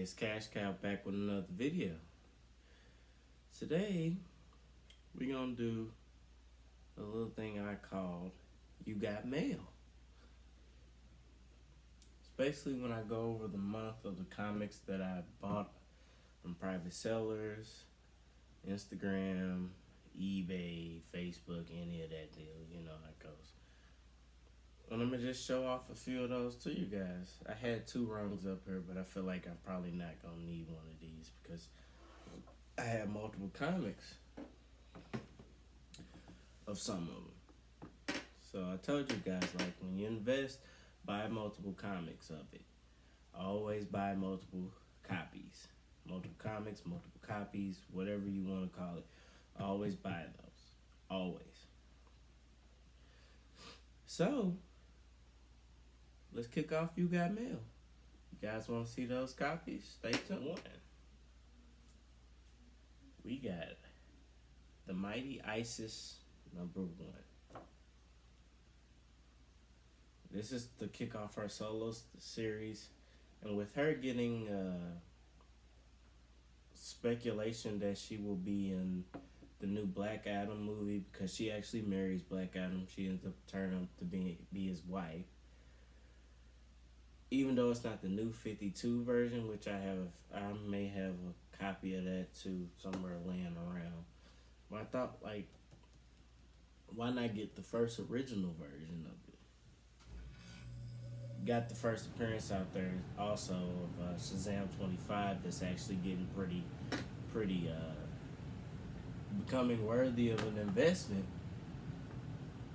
it's Cash Cow back with another video. Today, we're gonna do a little thing I called You Got Mail. It's basically when I go over the month of the comics that I bought from private sellers, Instagram, eBay, Facebook, any of that deal. You know how it goes. And I'm gonna just show off a few of those to you guys. I had two rungs up here, but I feel like I'm probably not gonna need one of these because I have multiple comics of some of them. So I told you guys, like, when you invest, buy multiple comics of it. Always buy multiple copies. Multiple comics, multiple copies, whatever you want to call it. Always buy those. Always. So, let's kick off You Got Mail. You guys want to see those copies? Stay tuned. We got The Mighty Isis #1. This is to kick off her solo series. And with her getting speculation that she will be in the new Black Adam movie because she actually marries Black Adam. She ends up turning up to be his wife. Even though it's not the new 52 version, which I may have a copy of that too somewhere laying around. But I thought, like, why not get the first original version of it? Got the first appearance out there also of Shazam 25 that's actually getting pretty becoming worthy of an investment.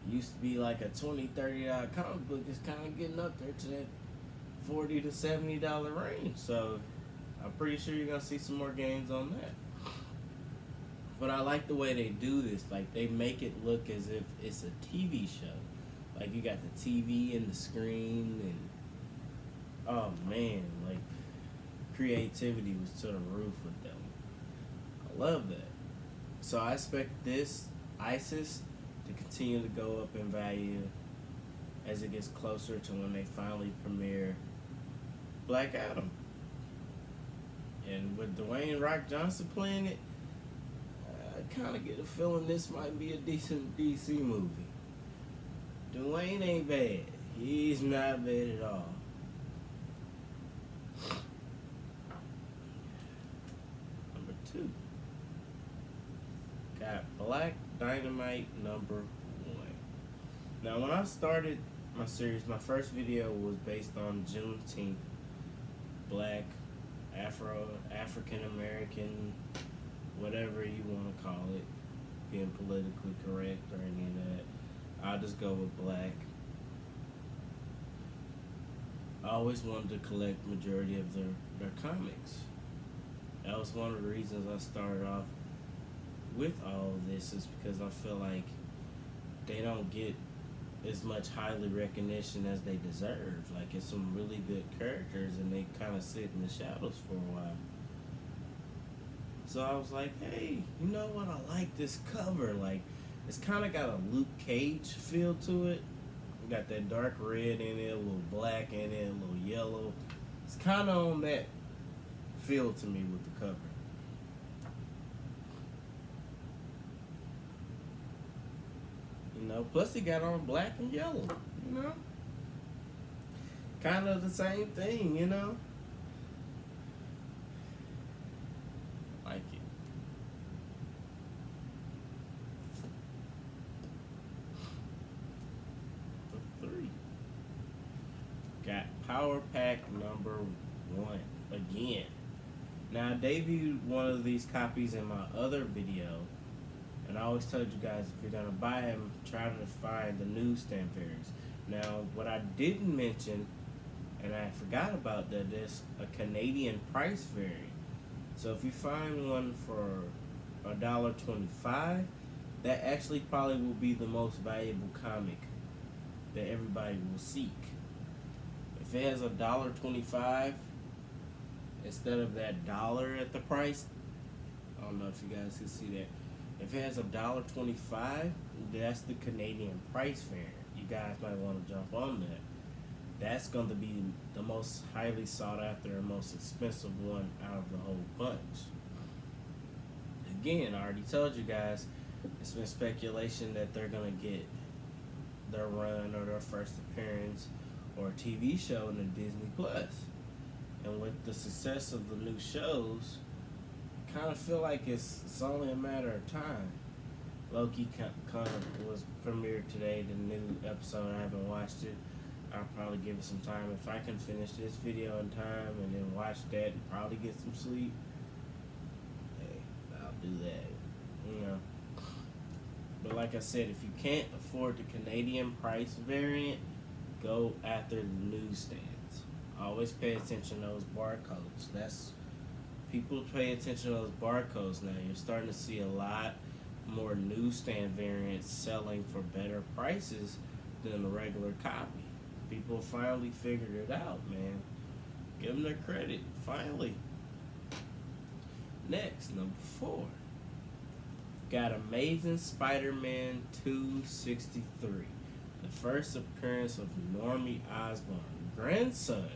Used to be like a $20, $30 comic book. It's kind of getting up there to that $40 to $70 range. So I'm pretty sure you're gonna see some more gains on that. But I like the way they do this. Like, they make it look as if it's a TV show. Like, you got the TV and the screen, and oh man, like, creativity was to the roof with them. I love that. So I expect this ISIS to continue to go up in value as it gets closer to when they finally premiere Black Adam. And with Dwayne Rock Johnson playing it, I kind of get a feeling this might be a decent DC movie. Dwayne ain't bad. He's not bad at all. Number 2. Got Black Dynamite #1. Now, when I started my series, my first video was based on Juneteenth. Black, African American, whatever you want to call it, being politically correct or any of that. I'll just go with black. I always wanted to collect majority of their comics. That was one of the reasons I started off with all of this, is because I feel like they don't get as much highly recognition as they deserve. Like, it's some really good characters and they kind of sit in the shadows for a while. So I was like, hey, you know what? I like this cover. Like, it's kind of got a Luke Cage feel to it. You got that dark red in it, a little black in it, a little yellow. It's kind of on that feel to me with the cover. You know, plus he got on black and yellow, you know? Kind of the same thing, you know? Like it. Number 3. Got Power Pack #1 again. Now, I debuted one of these copies in my other video. And I always told you guys, if you're going to buy them, try to find the newsstand fairies. Now, what I didn't mention, and I forgot about that, there's a Canadian price variant. So if you find one for $1.25, that actually probably will be the most valuable comic that everybody will seek. If it has $1.25 instead of that dollar at the price, I don't know if you guys can see that. If it has $1.25, that's the Canadian price variant. You guys might want to jump on that. that's going to be the most highly sought after and most expensive one out of the whole bunch. Again, I already told you guys, it's been speculation that they're going to get their run or their first appearance or a TV show in the Disney Plus. And with the success of the new shows, I kind of feel like it's only a matter of time. Loki kind of was premiered today, the new episode. I haven't watched it. I'll probably give it some time. If I can finish this video in time and then watch that and probably get some sleep, hey, I'll do that. You know. But like I said, if you can't afford the Canadian price variant, go after the newsstands. Always pay attention to those barcodes. People pay attention to those barcodes now. You're starting to see a lot more newsstand variants selling for better prices than a regular copy. People finally figured it out, man. Give them their credit. Finally. Next, number 4. Got Amazing Spider-Man 263. The first appearance of Normie Osborn, grandson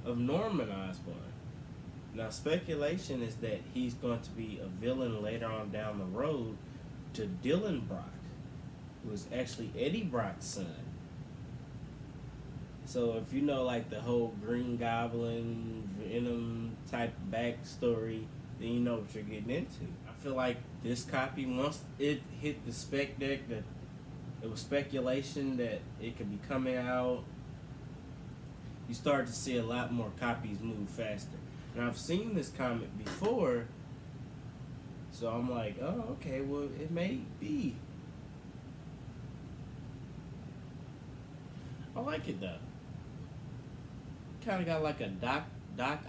of Norman Osborn. Now, speculation is that he's going to be a villain later on down the road to Dylan Brock, who is actually Eddie Brock's son. So if you know like the whole Green Goblin, Venom type backstory, then you know what you're getting into. I feel like this copy, once it hit the spec deck, that it was speculation that it could be coming out, you start to see a lot more copies move faster. And I've seen this comic before, so I'm like, oh, okay, well, it may be. I like it though. Kind of got like a Doc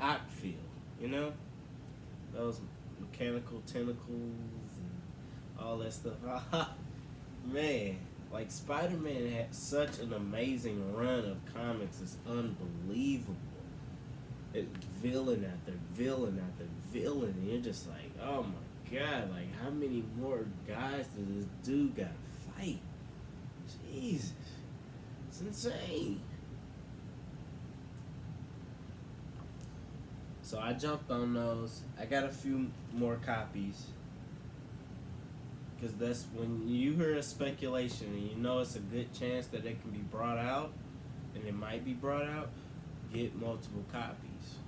Ock feel, you know? Those mechanical tentacles and all that stuff. Man, like Spider-Man had such an amazing run of comics. It's unbelievable. It's villain after villain after villain, and you're just like, oh my god, like how many more guys does this dude gotta fight? Jesus, it's insane. So I jumped on those. I got a few more copies. Because that's when you hear a speculation and you know it's a good chance that it can be brought out, and it might be brought out, get multiple copies.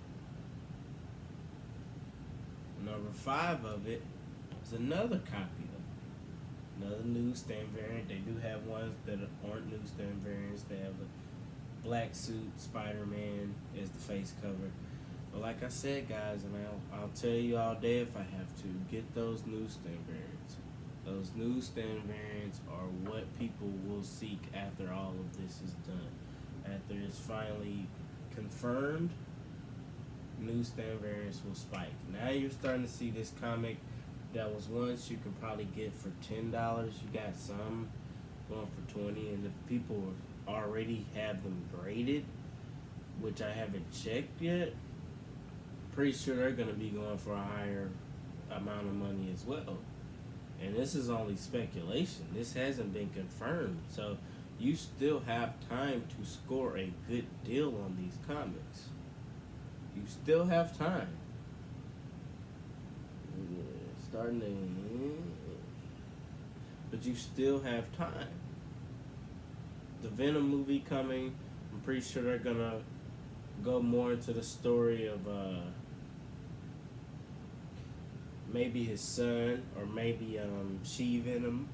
Number 5 of it is another copy of it. Another newsstand variant. They do have ones that aren't newsstand variants. They have a black suit Spider-Man as the face cover. But like I said, guys, and I'll tell you all day if I have to, get those newsstand variants. Those newsstand variants are what people will seek after all of this is done. After it's finally confirmed, newsstand variants will spike. Now you're starting to see this comic that was once you could probably get for $10. You got some going for $20, and if people already have them graded, which I haven't checked yet, pretty sure they're going to be going for a higher amount of money as well. And this is only speculation. This hasn't been confirmed. So you still have time to score a good deal on these comics. You still have time. Starting to... But you still have time. The Venom movie coming, I'm pretty sure they're going to go more into the story of... maybe his son, or maybe She-Venom.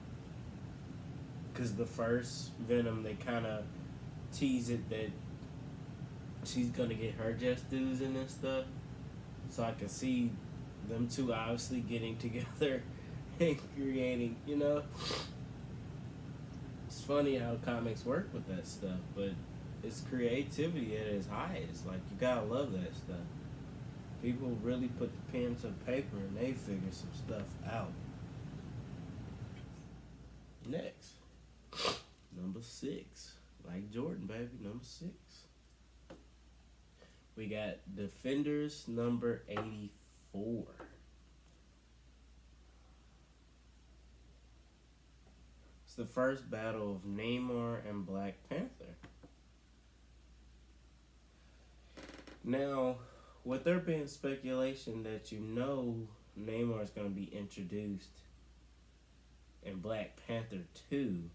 Because the first Venom, they kind of tease it that she's going to get her just dues in and stuff. So I can see them two obviously getting together and creating, you know. It's funny how comics work with that stuff, but it's creativity at its highest. Like, you gotta love that stuff. People really put the pen to paper and they figure some stuff out. Next, number 6. Like Jordan, baby, number 6. We got Defenders number 84. It's the first battle of Namor and Black Panther. Now, with there being speculation that Namor is going to be introduced in Black Panther 2,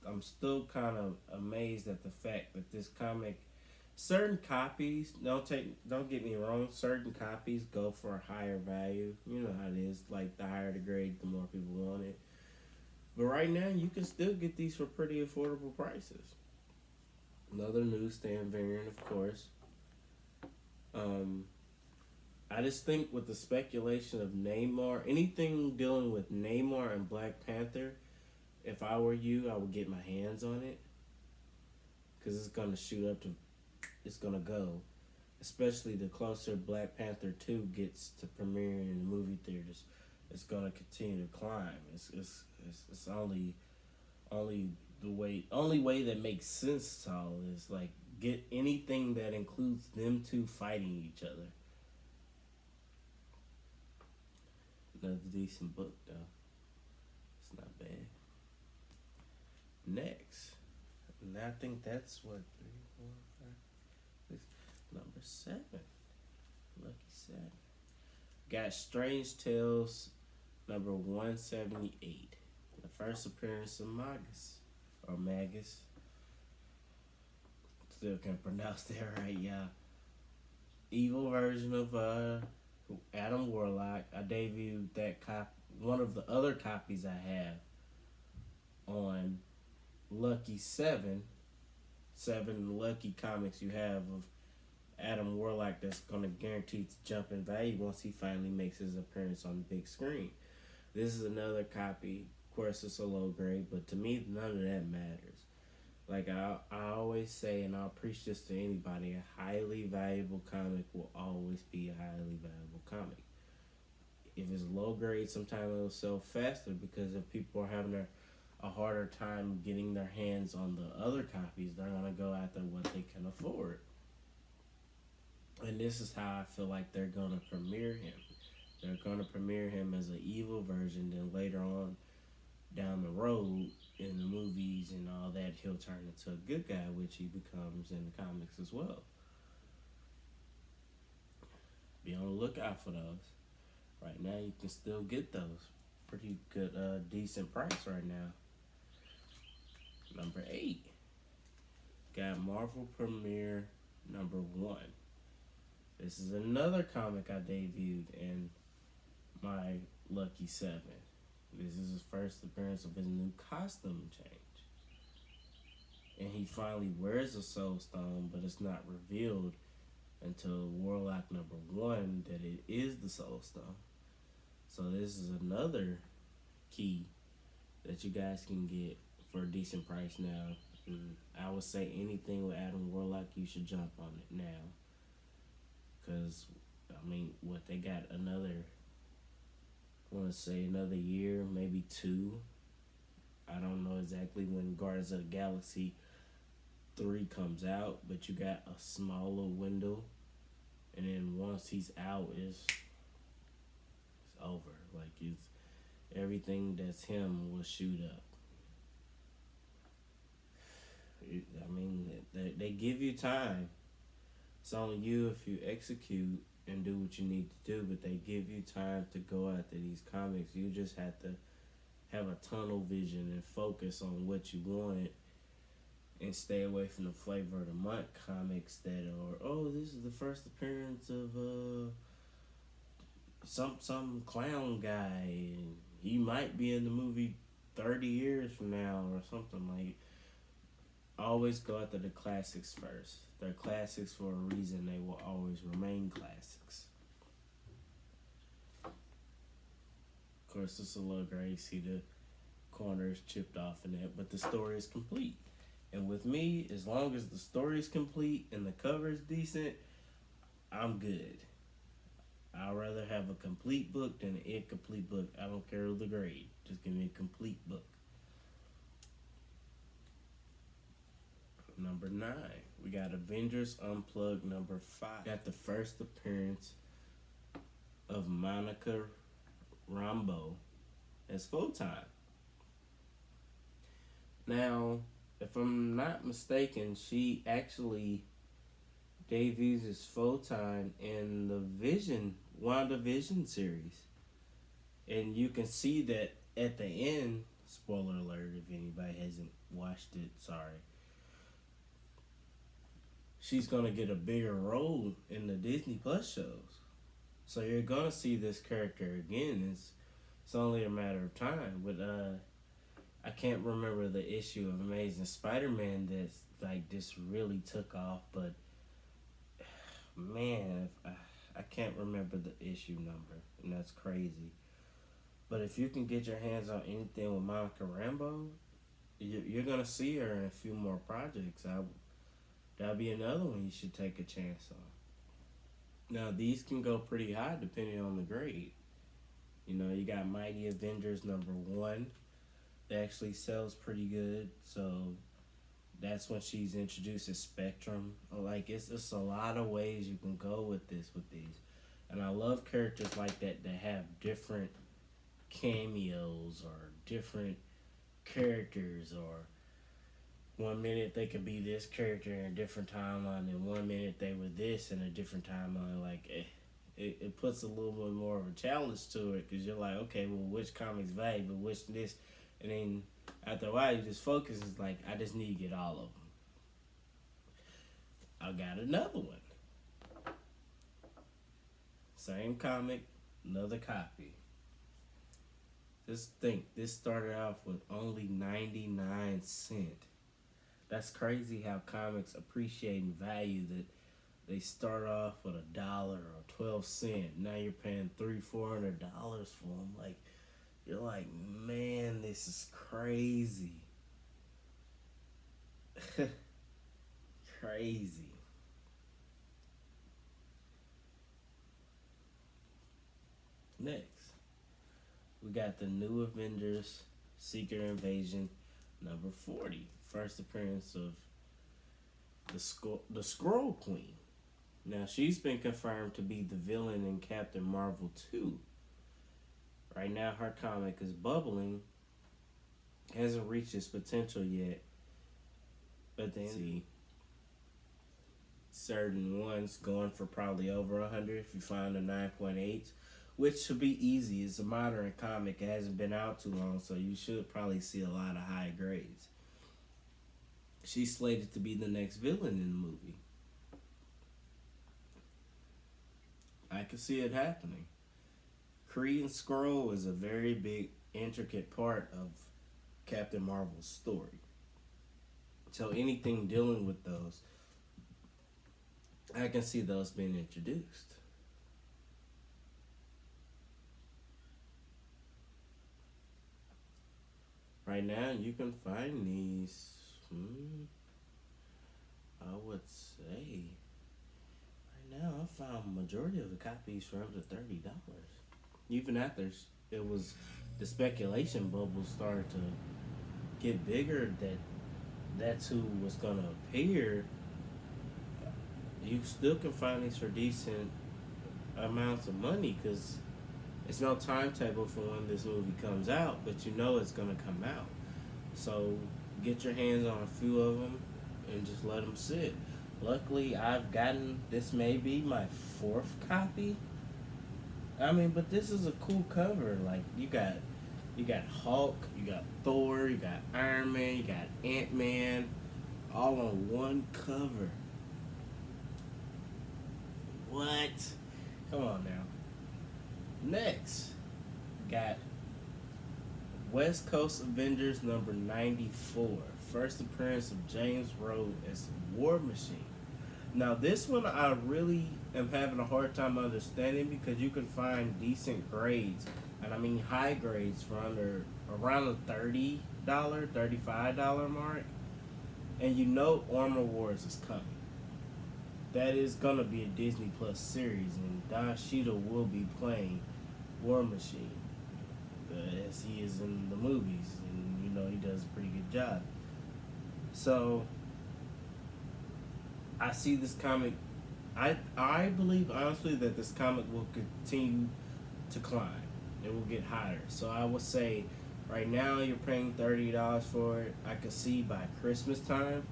I'm still kind of amazed at the fact that this comic, certain copies, don't get me wrong, certain copies go for a higher value. You know how it is, like the higher the grade, the more people want it. But right now, you can still get these for pretty affordable prices. Another newsstand variant, of course. I just think with the speculation of Namor, anything dealing with Namor and Black Panther, if I were you, I would get my hands on it. Because it's going to shoot up to, it's going to go. Especially the closer Black Panther 2 gets to premiering in the movie theaters, it's going to continue to climb. It's only way that makes sense to all is like get anything that includes them two fighting each other. Another decent book though. It's not bad. Next, and I think that's what 3, 4, 5, 6. Number 7. Lucky 7. Got Strange Tales number 178. The first appearance of Magus. Or Magus. Still can't pronounce that right, y'all. Evil version of Adam Warlock. I debuted one of the other copies I have on Lucky 7. 7 lucky comics you have of Adam Warlock that's going to guarantee to jump in value once he finally makes his appearance on the big screen. This is another copy. Of course, it's a low grade, but to me, none of that matters. Like I always say, and I'll preach this to anybody, a highly valuable comic will always be a highly valuable comic. If it's low grade, sometimes it'll sell faster because if people are having a harder time getting their hands on the other copies, they're going to go after what they can afford. And this is how I feel like they're going to premiere him. They're going to premiere him as an evil version, then later on down the road in the movies and all that, he'll turn into a good guy, which he becomes in the comics as well. Be on the lookout for those. Right now, you can still get those. Pretty good, decent price right now. Number 8. Got Marvel Premiere number 1. This is another comic I debuted in my Lucky 7. This is his first appearance of his new costume change. And he finally wears a Soul Stone, but it's not revealed until Warlock number 1 that it is the Soul Stone. So this is another key that you guys can get for a decent price now. And I would say anything with Adam Warlock, you should jump on it now. Because, I mean, they got another, I want to say another year, maybe 2. I don't know exactly when Guardians of the Galaxy 3 comes out, but you got a small little window. And then once he's out, it's over. Like, it's everything that's him will shoot up. They give you time. It's on you if you execute and do what you need to do, but they give you time to go after these comics. You just have to have a tunnel vision and focus on what you want and stay away from the flavor of the month comics that are, this is the first appearance of some clown guy and he might be in the movie 30 years from now or something like. Always go after the classics first. They're classics for a reason. They will always remain classics. Of course, it's a little grade. See the corners chipped off in that, but the story is complete. And with me, as long as the story is complete and the cover is decent, I'm good. I'd rather have a complete book than an incomplete book. I don't care the grade. Just give me a complete book. Number 9, we got Avengers Unplugged number 5. Got the first appearance of Monica Rambeau as Full-Time. Now, if I'm not mistaken, she actually debuts as Photon in the WandaVision series. And you can see that at the end, spoiler alert if anybody hasn't watched it, sorry. She's gonna get a bigger role in the Disney Plus shows. So you're gonna see this character again. It's only a matter of time. But I can't remember the issue of Amazing Spider-Man that's like this really took off, but man, I can't remember the issue number, and that's crazy. But if you can get your hands on anything with Monica Rambeau, you're gonna see her in a few more projects. That'll be another one you should take a chance on. Now these can go pretty high depending on the grade. You know, you got Mighty Avengers #1 that actually sells pretty good. So that's when she's introduced as Spectrum. Like it's just a lot of ways you can go with these. And I love characters like that have different cameos or different characters, or one minute they could be this character in a different timeline, and one minute they were this in a different timeline. Like it puts a little bit more of a challenge to it, because you're like, okay, well, which comic's valuable, which this, and then after a while you just focus. It's like, I just need to get all of them. I got another one, same comic, another copy. Just think, this started off with only 99 cents. That's crazy how comics appreciate in value, that they start off with $1 or 12 cents. Now you're paying $300-400 for them. Like, you're like, man, this is crazy. Crazy. Next, we got the New Avengers Secret Invasion #40. First appearance of the Skrull Queen. Now, she's been confirmed to be the villain in Captain Marvel 2. Right now, her comic is bubbling. Hasn't reached its potential yet. But then, see, certain ones going for probably over 100 if you find a 9.8, which should be easy. It's a modern comic. It hasn't been out too long, so you should probably see a lot of high grades. She's slated to be the next villain in the movie. I can see it happening. Kree and Skrull is a very big, intricate part of Captain Marvel's story. So anything dealing with those, I can see those being introduced. Right now, you can find these. I would say right now I found majority of the copies for under $30. Even after it was, the speculation bubble started to get bigger that that's who was gonna appear. You still can find these for decent amounts of money, because it's no timetable for when this movie comes out, but you know it's gonna come out. So get your hands on a few of them and just let them sit. Luckily, I've gotten, this may be my 4th copy. I mean, but this is a cool cover. Like, you got Hulk, you got Thor, you got Iron Man, you got Ant-Man, all on one cover. What? Come on now. Next, got West Coast Avengers #94. First appearance of James Rhodes as War Machine. Now, this one I really am having a hard time understanding, because you can find decent grades, and I mean high grades, for under around the $30, $35 mark. And you know Armor Wars is coming. That is gonna be a Disney Plus series, and Don Cheadle will be playing War Machine, as he is in the movies, and you know he does a pretty good job. So I see this comic. I believe honestly that this comic will continue to climb. It will get higher. So I would say right now you're paying $30 for it. I could see by Christmas time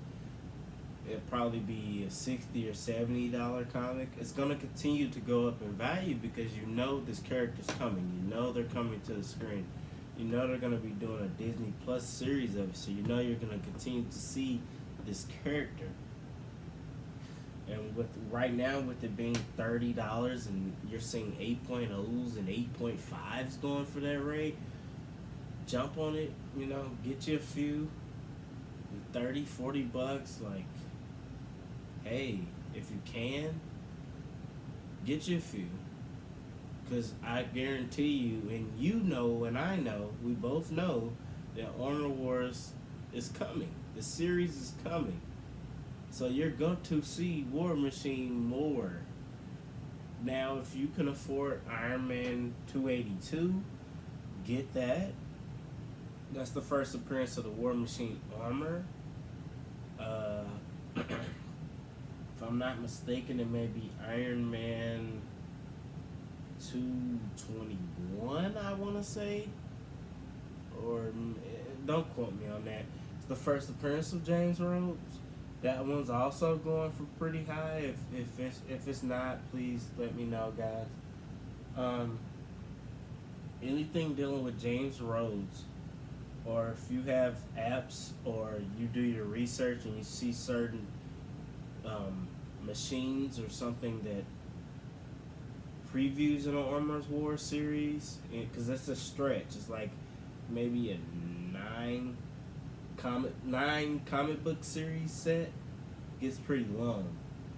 it'll probably be a $60 or $70 comic. It's gonna continue to go up in value because you know this character's coming. You know they're coming to the screen. You know they're gonna be doing a Disney Plus series of it, so you know you're gonna continue to see this character. And with right now, with it being $30, and you're seeing 8.0s and 8.5s going for that rate, jump on it. You know, get you a few, 30, $40. Like, hey, if you can, get you a few. Because I guarantee you, and you know, and I know, we both know that Armor Wars is coming. The series is coming. So you're going to see War Machine more. Now, if you can afford Iron Man 282, get that. That's the first appearance of the War Machine armor. If I'm not mistaken, it may be Iron Man 221, I want to say. Or, don't quote me on that. It's the first appearance of James Rhodes. That one's also going for pretty high. If it's not, please let me know, guys. Anything dealing with James Rhodes, or if you have apps or you do your research and you see certain machines or something that previews in an Armor Wars series, because that's a stretch. It's like maybe a nine comic book series set gets pretty long,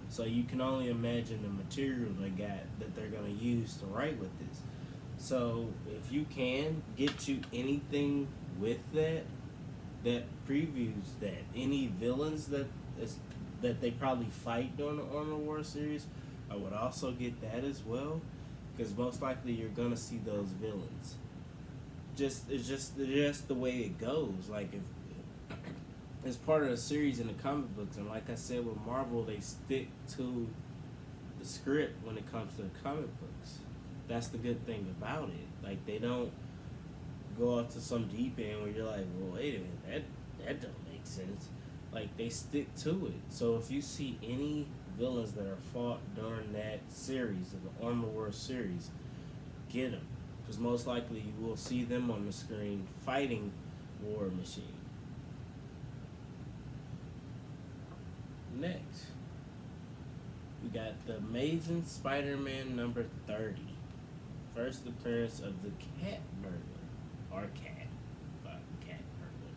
so you can only imagine the material that they're gonna use to write with this. So if you can get you anything with that previews that any villains that they probably fight during the Armor Wars series, I would also get that as well, because most likely you're gonna see those villains. It's just the way it goes. Like, if it's part of the series in the comic books, and like I said with Marvel, they stick to the script when it comes to the comic books. That's the good thing about it. Like, they don't go off to some deep end where you're like, well, wait a minute, that don't make sense. Like, they stick to it. So if you see any villains that are fought during that series, the Armor Wars series, get them, because most likely you will see them on the screen fighting War Machine. Next, we got the Amazing Spider-Man number 30. First appearance of the Cat Burglar. Or Cat. Cat Burglar.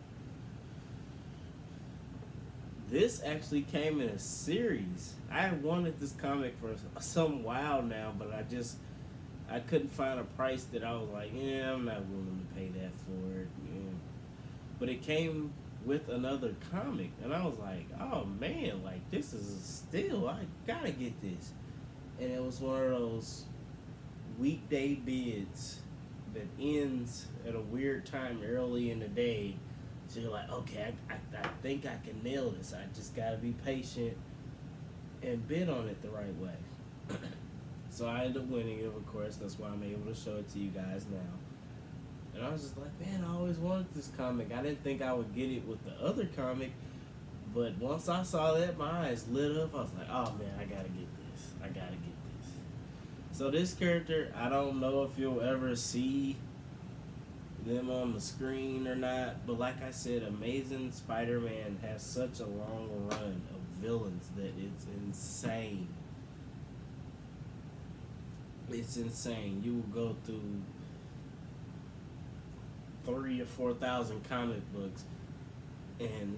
This actually came in a series. I have wanted this comic for some while now, but I couldn't find a price that I was like, yeah, I'm not willing to pay that for it. Yeah. But it came with another comic, and I was like, oh man, like, this is a steal. I gotta get this. And it was one of those weekday bids that ends at a weird time early in the day. So you're like, okay, I think I can nail this. I just gotta be patient and bid on it the right way. So I ended up winning it, of course. That's why I'm able to show it to you guys now. And I was just like, man, I always wanted this comic. I didn't think I would get it with the other comic, but once I saw that, my eyes lit up. I was like, oh man, I gotta get this. I gotta get this. So this character, I don't know if you'll ever see them on the screen or not, but like I said, Amazing Spider-Man has such a long run of villains that it's insane. It's insane. You will go through 3,000 or 4,000 comic books, and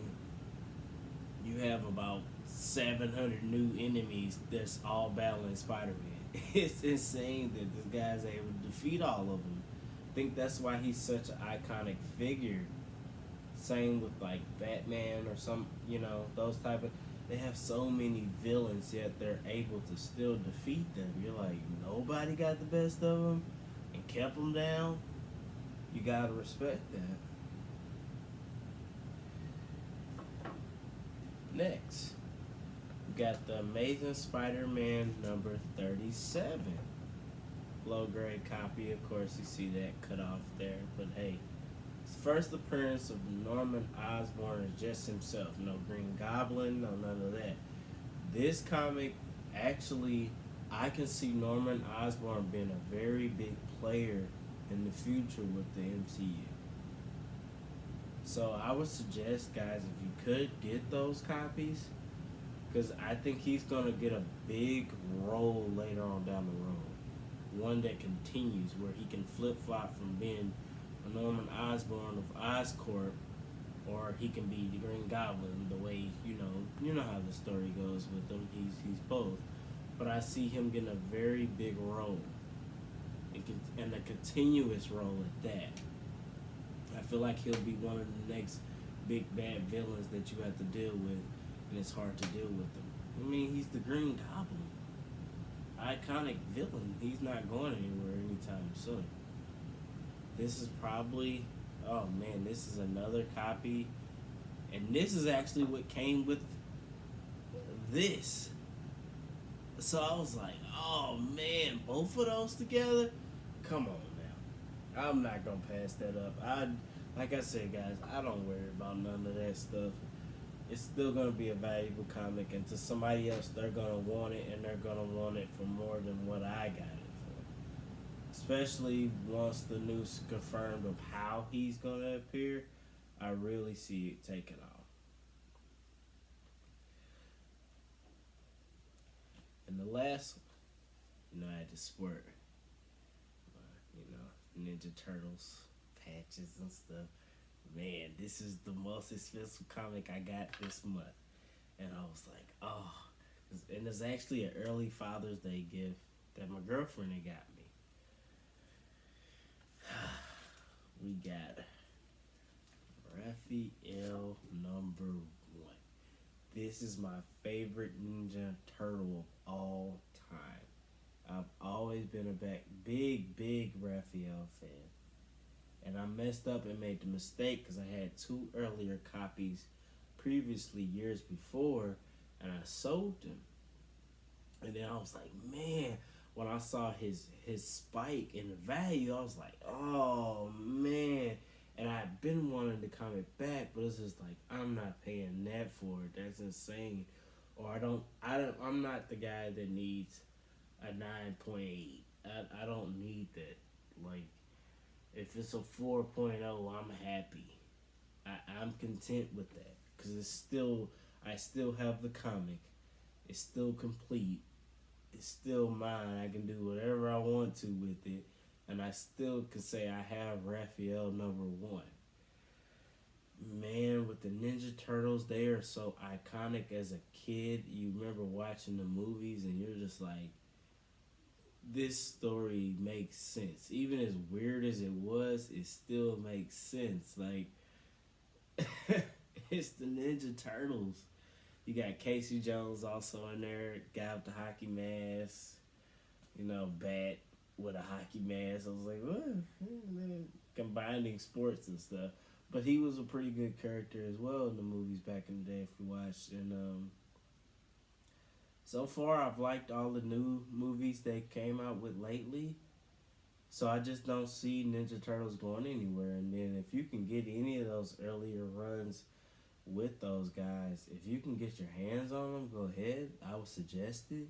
you have about 700 new enemies that's all battling Spider-Man. It's insane that this guy's able to defeat all of them. I think that's why he's such an iconic figure. Same with like Batman or some, those type of. They have so many villains, yet they're able to still defeat them. You're like, nobody got the best of them and kept them down. You gotta respect that. Next, we got the Amazing Spider-Man number 37. Low grade copy, of course, you see that cut off there, but hey, First appearance of Norman Osborn as just himself. No Green Goblin, no none of that. This comic, actually, I can see Norman Osborn being a very big player in the future with the MCU. So I would suggest, guys, if you could get those copies, because I think he's gonna get a big role later on down the road. One that continues where he can flip flop from being a Norman Osborn of Oscorp, or he can be the Green Goblin. The way you know how the story goes with him. He's both, but I see him getting a very big role, and a continuous role at that. I feel like he'll be one of the next big bad villains that you have to deal with, and it's hard to deal with him. I mean, he's the Green Goblin, iconic villain. He's not going anywhere anytime soon. This is probably, oh man, this is another copy, and this is actually what came with this. So I was like, oh man, both of those together? Come on now. I'm not gonna pass that up. Like I said, guys, I don't worry about none of that stuff. It's still gonna be a valuable comic, and to somebody else, they're gonna want it, and they're gonna want it for more than what I got it for. Especially once the news confirmed of how he's gonna appear, I really see it taking off. And the last one, I had to squirt. Ninja Turtles patches and stuff. Man, this is the most expensive comic I got this month. And I was like, oh. And it's actually an early Father's Day gift that my girlfriend had got me. We got Raphael number 1. This is my favorite Ninja Turtle of all time. I've always been a big Raphael fan. And I messed up and made the mistake because I had 2 earlier copies previously, years before, and I sold them. And then I was like, man, when I saw his spike in the value, I was like, oh man. And I had been wanting to come it back, but it's just like, I'm not paying that for it. That's insane. Or I'm not the guy that needs a 9.8. I don't need that. Like, if it's a 4.0, I'm happy. I'm content with that, because I still have the comic. It's still complete. It's still mine. I can do whatever I want to with it, and I still can say I have Raphael number 1. Man, with the Ninja Turtles, they are so iconic. As a kid, you remember watching the movies, and you're just like, this story makes sense. Even as weird as it was, it still makes sense. Like, it's the Ninja Turtles. You got Casey Jones also in there, guy with the hockey mask, Bat with a hockey mask. I was like, what? Man, combining sports and stuff. But he was a pretty good character as well in the movies back in the day, if you watched. And so far, I've liked all the new movies they came out with lately. So I just don't see Ninja Turtles going anywhere. And then if you can get any of those earlier runs with those guys, if you can get your hands on them, go ahead. I would suggest it,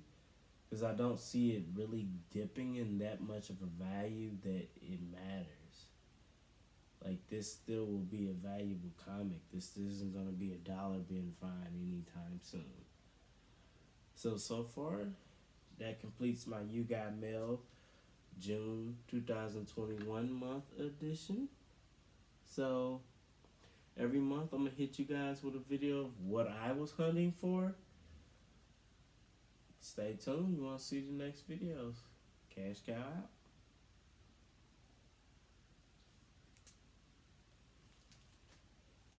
because I don't see it really dipping in that much of a value that it matters. Like, this still will be a valuable comic. This isn't going to be $1 being fined anytime soon. So far, that completes my You Got Mail June 2021 month edition. So every month I'm going to hit you guys with a video of what I was hunting for. Stay tuned. You want to see the next videos. Cash Cow out.